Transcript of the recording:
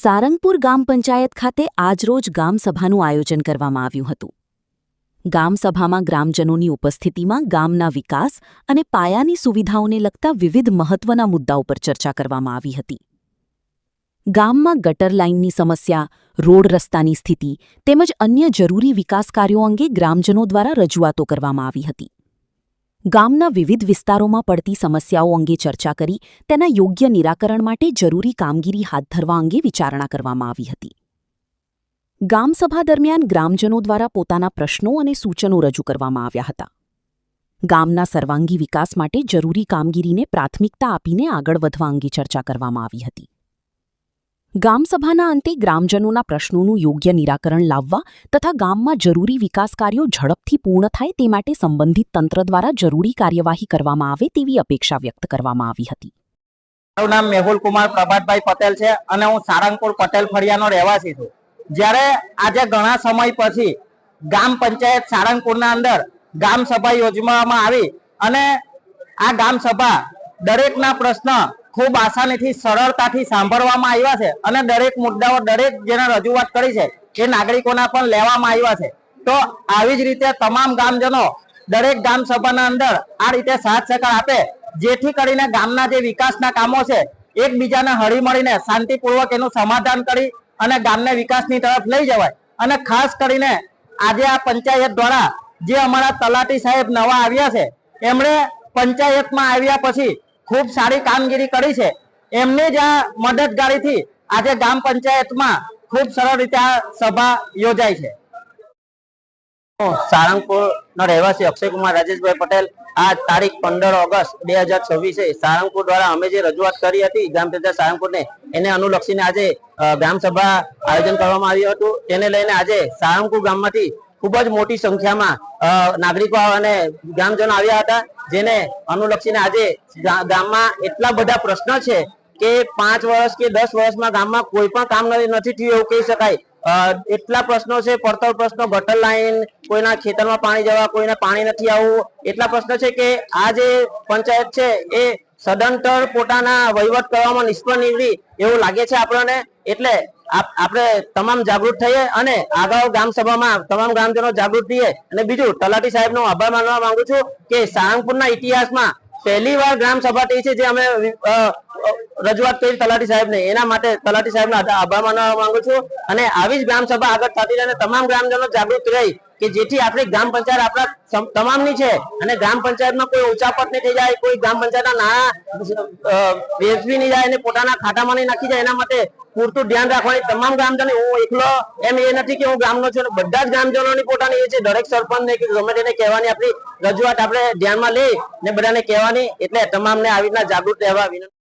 સારંગપુર ગામ પંચાયત ખાતે આજરોજ ગામસભાનું આયોજન કરવામાં આવ્યું હતું. ગામસભામાં ગ્રામજનોની ઉપસ્થિતિમાં ગામના વિકાસ અને પાયાની સુવિધાઓને લગતા વિવિધ મહત્વના મુદ્દાઓ પર ચર્ચા કરવામાં આવી હતી. ગામમાં ગટર લાઇનની સમસ્યા, રોડ રસ્તાની સ્થિતિ તેમજ અન્ય જરૂરી વિકાસ કાર્યો અંગે ગ્રામજનો દ્વારા રજૂઆતો કરવામાં આવી હતી. ગામના વિવિધ વિસ્તારોમાં પડતી સમસ્યાઓ અંગે ચર્ચા કરી તેના યોગ્ય નિરાકરણ માટે જરૂરી કામગીરી હાથ ધરવા અંગે વિચારણા કરવામાં આવી હતી. ગામસભા દરમિયાન ગ્રામજનો દ્વારા પોતાના પ્રશ્નો અને સૂચનો રજૂ કરવામાં આવ્યા હતા. ગામના સર્વાંગી વિકાસ માટે જરૂરી કામગીરીને પ્રાથમિકતા આપીને આગળ વધવા અંગે ચર્ચા કરવામાં આવી હતી. ગામસભાના અંતે ગ્રામજનોના પ્રશ્નોનું યોગ્ય નિરાકરણ લાવવા તથા ગામમાં જરૂરી વિકાસ કાર્યો ઝડપથી પૂર્ણ થાય તે માટે સંબંધિત તંત્ર દ્વારા જરૂરી કાર્યવાહી કરવામાં આવે તેવી અપેક્ષા વ્યક્ત કરવામાં આવી હતી. મારું નામ મેહુલ કુમાર પ્રભાતભાઈ પટેલ છે અને હું સારંગપુર પટેલ ફળિયાનો રહેવાસી છું. જ્યારે આજે ઘણા સમય પછી ગામ પંચાયત સારંગપુરના અંદર ગામ સભા યોજવામાં આવી અને આ ગામ સભા દરેકના પ્રશ્ન ખૂબ આસાનીથી સરળતાથી સાંભળવામાં આવ્યા છે અને દરેક મુદ્દાઓ દરેક જેને રજૂઆત કરી છે એ નાગરિકોના પણ લેવામાં આવ્યા છે. તો આવી જ રીતે તમામ ગામજનો દરેક ગામ સભાના અંદર આ રીતે સાથ સહકાર આપે જેથી કરીને ગામના જે વિકાસના કામો છે એકબીજાને હળીમળીને શાંતિપૂર્વક એનું સમાધાન કરી અને ગામને વિકાસની તરફ લઈ જવાય. અને ખાસ કરીને આજે આ પંચાયત દ્વારા જે અમારા તલાટી સાહેબ નવા આવ્યા છે એમણે પંચાયતમાં આવ્યા પછી ખૂબ સારી કામગીરી કરી છે. એમની જ આ મદદગારીથી આજે ગામ પંચાયતમાં ખૂબ સરળ રીતે આ સભા યોજાય છે. સારંગપુરનો રહેવાસી અક્ષયકુમાર રાજેશભાઈ પટેલ. આ તારીખ 15 ઓગસ્ટ 2026 સારંગપુર દ્વારા અમે જે રજૂઆત કરી હતી ગ્રામ પંચાયત સારંગપુરને એને અનુલક્ષીને આજે ગ્રામ સભા આયોજન કરવામાં આવ્યું હતું. તેને લઈને આજે સારંગપુર ગામમાંથી ખૂબ જ મોટી સંખ્યામાં નાગરિકો અને ગ્રામજનો આવ્યા હતા, જેને અનુલક્ષીને આજે ગામમાં એટલા બધા પ્રશ્નો છે કે 5 વર્ષ કે 10 વર્ષમાં ગામમાં કોઈ પણ કામ નથી થયું એવું કહી શકાય. એટલા પ્રશ્નો છે, પડતર પ્રશ્નો, ગટર લાઈન, કોઈના ખેતરમાં પાણી જવા, કોઈને પાણી નથી આવવું, એટલા પ્રશ્નો છે કે આ જે પંચાયત છે એ સદંતર પોતાના વહીવટ કરવામાં નિષ્ફળ નીવડી એવું લાગે છે આપણને. એટલે આપણે તમામ જાગૃત થઈએ અને અગાઉ ગામ સભામાં તમામ ગ્રામજનો જાગૃત થઈએ. અને બીજું, તલાટી સાહેબનો આભાર માનવા માંગુ છું કે સારંગપુરના ઇતિહાસમાં પહેલી વાર ગ્રામ સભા થઈ છે જે અમે રજૂઆત કરી તલાટી સાહેબને, એના માટે તલાટી સાહેબનો આભાર માનવા માંગુ છું. અને આવી જ ગ્રામ સભા આગળ થતી રહે અને તમામ ગ્રામજનો જાગૃત રહી કે જેથી આપણી ગ્રામ પંચાયત આપણા તમામની છે અને ગ્રામ પંચાયતમાં કોઈ ઉચાપટ નહીં થઈ જાય, કોઈ ગ્રામ પંચાયતના નાણાં વેચવી નહીં જાય અને પોતાના ખાતામાં નહીં નાખી જાય. એના માટે પૂરતું ધ્યાન રાખવાની તમામ ગ્રામજનો, હું એકલો એમ એ નથી કે હું ગામનો છું, બધા જ ગ્રામજનોની પોતાની એ છે. દરેક સરપંચને કે ગમે તેને કહેવાની આપણી રજૂઆત આપણે ધ્યાનમાં લઈ ને બધાને કહેવાની. એટલે તમામને આવી રીતના જાગૃત રહેવા વિનંતી.